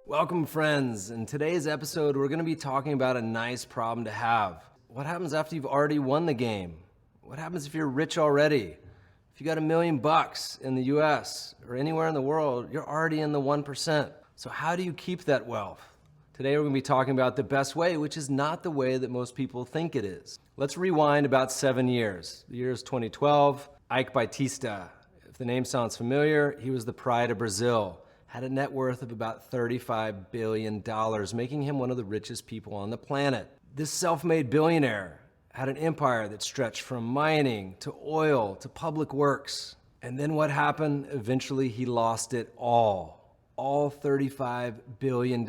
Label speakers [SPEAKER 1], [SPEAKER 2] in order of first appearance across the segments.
[SPEAKER 1] Welcome, friends. In today's episode, we're going to be talking about a nice problem to have. What happens after you've already won the game? What happens if you're rich already? If you got $1 million in the US or anywhere in the world, you're already in the 1%. So how do you keep that wealth? Today, we're going to be talking about the best way, which is not the way that most people think it is. Let's rewind about 7 years. The year is 2012. Ike Batista. If the name sounds familiar, he was the pride of Brazil. Had a net worth of about $35 billion, making him one of the richest people on the planet. This self-made billionaire had an empire that stretched from mining to oil to public works. And then what happened? Eventually, he lost it all $35 billion.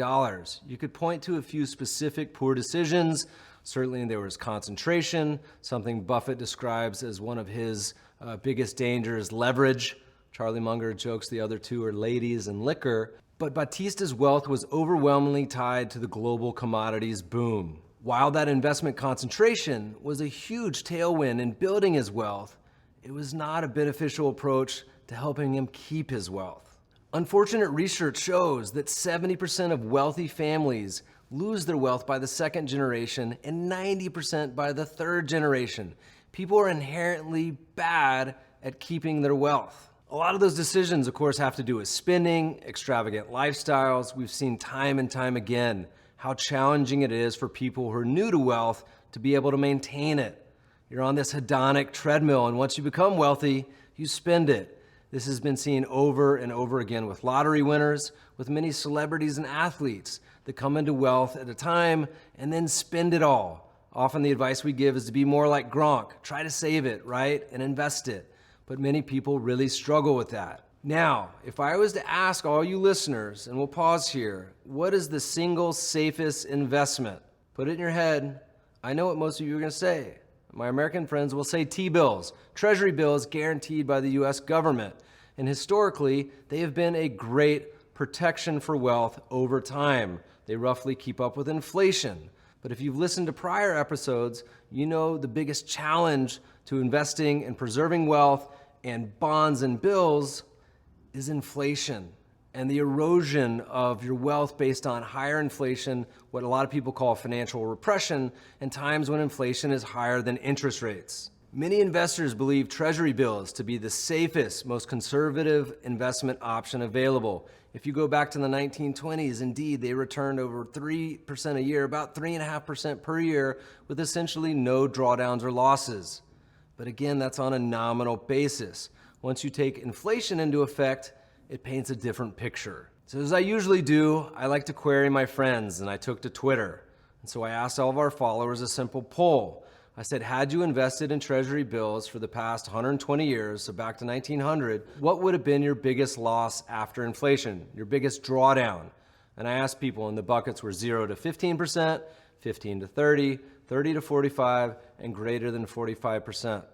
[SPEAKER 1] You could point to a few specific poor decisions. Certainly, there was concentration, something Buffett describes as one of his biggest dangers, leverage. Charlie Munger jokes the other two are ladies and liquor. But Batista's wealth was overwhelmingly tied to the global commodities boom. While that investment concentration was a huge tailwind in building his wealth, it was not a beneficial approach to helping him keep his wealth. Unfortunate research shows that 70% of wealthy families lose their wealth by the second generation and 90% by the third generation. People are inherently bad at keeping their wealth. A lot of those decisions, of course, have to do with spending, extravagant lifestyles. We've seen time and time again how challenging it is for people who are new to wealth to be able to maintain it. You're on this hedonic treadmill, and once you become wealthy, you spend it. This has been seen over and over again with lottery winners, with many celebrities and athletes that come into wealth at a time and then spend it all. Often the advice we give is to be more like Gronk. Try to save it, right, and invest it. But many people really struggle with that. Now, if I was to ask all you listeners, and we'll pause here, what is the single safest investment? Put it in your head. I know what most of you are going to say. My American friends will say T-bills, treasury bills guaranteed by the US government. And historically, they have been a great protection for wealth over time. They roughly keep up with inflation. But if you've listened to prior episodes, you know the biggest challenge to investing and preserving wealth and bonds and bills is inflation and the erosion of your wealth based on higher inflation, what a lot of people call financial repression, and times when inflation is higher than interest rates. Many investors believe treasury bills to be the safest, most conservative investment option available. If you go back to the 1920s, indeed, they returned over 3% a year, about 3.5% per year, with essentially no drawdowns or losses. But again, that's on a nominal basis. Once you take inflation into effect, it paints a different picture. So as I usually do, I like to query my friends, and I took to Twitter. And so I asked all of our followers a simple poll. I said, had you invested in treasury bills for the past 120 years, so back to 1900, what would have been your biggest loss after inflation, your biggest drawdown? And I asked people, and the buckets were 0 to 15%, 15 to 30, 30 to 45, and greater than 45%.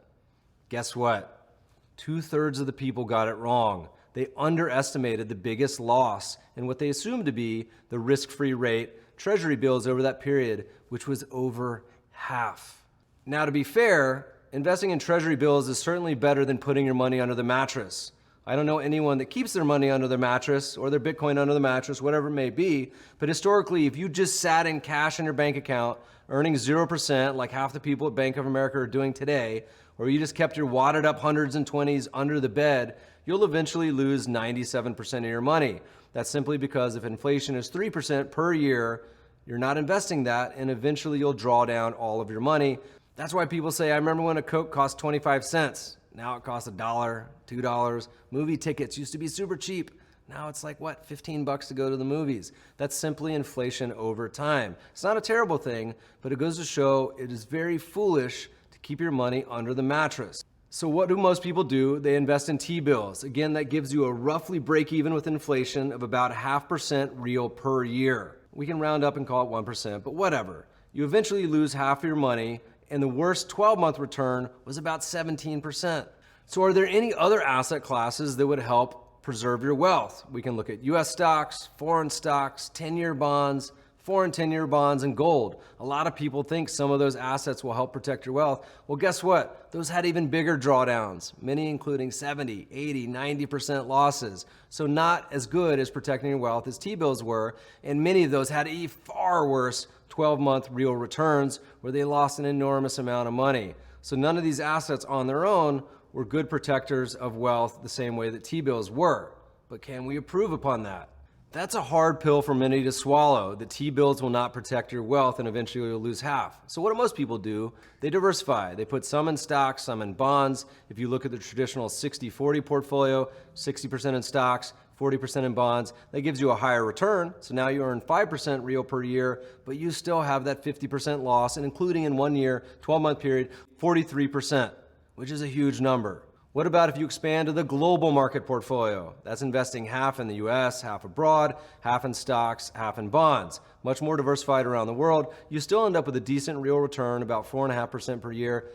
[SPEAKER 1] Guess what? 2/3 of the people got it wrong. They underestimated the biggest loss in what they assumed to be the risk-free rate treasury bills over that period, which was over half. Now, to be fair, investing in treasury bills is certainly better than putting your money under the mattress. I don't know anyone that keeps their money under their mattress or their Bitcoin under the mattress, whatever it may be. But historically, if you just sat in cash in your bank account, earning 0% like half the people at Bank of America are doing today, or you just kept your wadded up hundreds and twenties under the bed, you'll eventually lose 97% of your money. That's simply because if inflation is 3% per year, you're not investing that, and eventually you'll draw down all of your money. That's why people say, I remember when a Coke cost 25 cents. Now it costs $1, $2. Movie tickets used to be super cheap. Now it's like, what, 15 bucks to go to the movies. That's simply inflation over time. It's not a terrible thing, but it goes to show it is very foolish to keep your money under the mattress. So what do most people do? They invest in T-bills. Again, that gives you a roughly break even with inflation of about 0.5% real per year. We can round up and call it 1%, but whatever. You eventually lose half of your money, and the worst 12-month return was about 17%. So are there any other asset classes that would help preserve your wealth? We can look at US stocks, foreign stocks, 10-year bonds, foreign 10-year bonds, and gold. A lot of people think some of those assets will help protect your wealth. Well, guess what? Those had even bigger drawdowns, many including 70, 80, 90% losses. So not as good as protecting your wealth as T-bills were, and many of those had a far worse 12-month real returns where they lost an enormous amount of money. So none of these assets on their own were good protectors of wealth the same way that T-bills were. But can we improve upon that? That's a hard pill for many to swallow. The T-bills will not protect your wealth and eventually you'll lose half. So what do most people do? They diversify. They put some in stocks, some in bonds. If you look at the traditional 60-40 portfolio, 60% in stocks, 40% in bonds, that gives you a higher return. So now you earn 5% real per year, but you still have that 50% loss, and including in 1 year, 12-month period, 43%, which is a huge number. What about if you expand to the global market portfolio? That's investing half in the US, half abroad, half in stocks, half in bonds. Much more diversified around the world. You still end up with a decent real return, about 4.5% per year.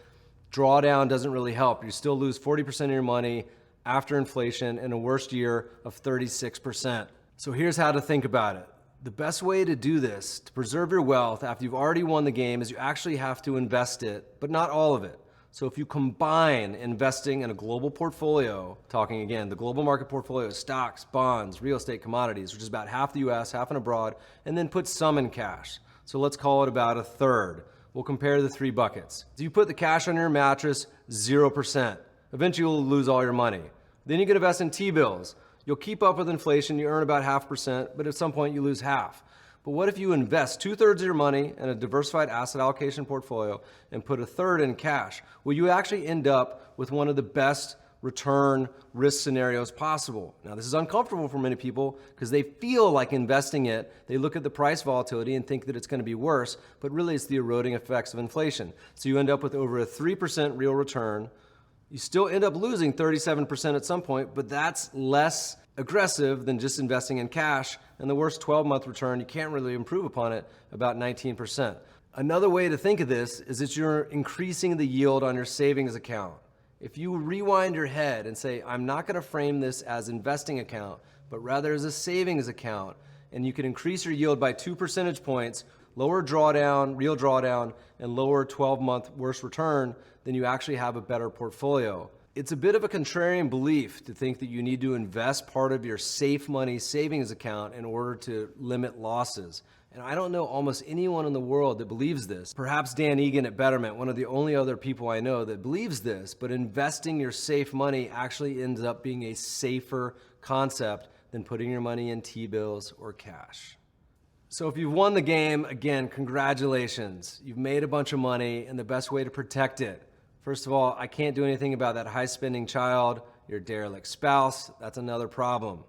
[SPEAKER 1] Drawdown doesn't really help. You still lose 40% of your money after inflation in a worst year of 36%. So here's how to think about it. The best way to do this, to preserve your wealth after you've already won the game, is you actually have to invest it, but not all of it. So if you combine investing in a global portfolio, talking again, the global market portfolio is stocks, bonds, real estate, commodities, which is about half the US, half in abroad, and then put some in cash. So let's call it about a third. We'll compare the three buckets. So you put the cash on your mattress, 0%. Eventually you'll lose all your money. Then you can invest in T-bills. You'll keep up with inflation, you earn about 0.5%, but at some point you lose half. But what if you invest 2/3 of your money in a diversified asset allocation portfolio and put a third in cash? Well, you actually end up with one of the best return risk scenarios possible. Now, this is uncomfortable for many people because they feel like investing it. They look at the price volatility and think that it's going to be worse, but really it's the eroding effects of inflation. So you end up with over a 3% real return. You still end up losing 37% at some point, but that's less aggressive than just investing in cash, and the worst 12-month return, you can't really improve upon it, about 19%. Another way to think of this is that you're increasing the yield on your savings account. If you rewind your head and say, I'm not going to frame this as investing account, but rather as a savings account, and you can increase your yield by 2 percentage points, lower drawdown, real drawdown, and lower 12-month worst return, then you actually have a better portfolio. It's a bit of a contrarian belief to think that you need to invest part of your safe money savings account in order to limit losses. And I don't know almost anyone in the world that believes this. Perhaps Dan Egan at Betterment, one of the only other people I know that believes this, but investing your safe money actually ends up being a safer concept than putting your money in T-bills or cash. So if you've won the game, again, congratulations. You've made a bunch of money, and the best way to protect it. First of all, I can't do anything about that high-spending child, your derelict spouse. That's another problem.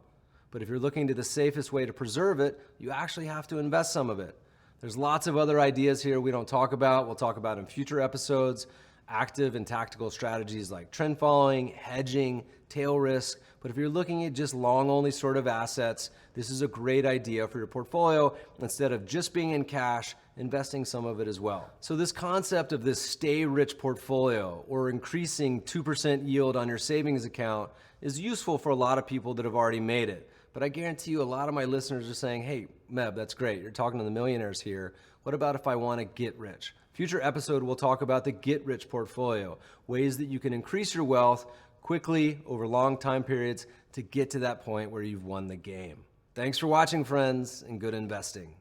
[SPEAKER 1] But if you're looking to the safest way to preserve it, you actually have to invest some of it. There's lots of other ideas here we don't talk about. We'll talk about in future episodes. Active and tactical strategies like trend following, hedging, tail risk. But if you're looking at just long-only sort of assets, this is a great idea for your portfolio. Instead of just being in cash, investing some of it as well. So this concept of this stay rich portfolio or increasing 2% yield on your savings account is useful for a lot of people that have already made it. But I guarantee you a lot of my listeners are saying, hey, Meb, that's great. You're talking to the millionaires here. What about if I want to get rich? Future episode, we'll talk about the get rich portfolio, ways that you can increase your wealth quickly over long time periods to get to that point where you've won the game. Thanks for watching, friends, and good investing.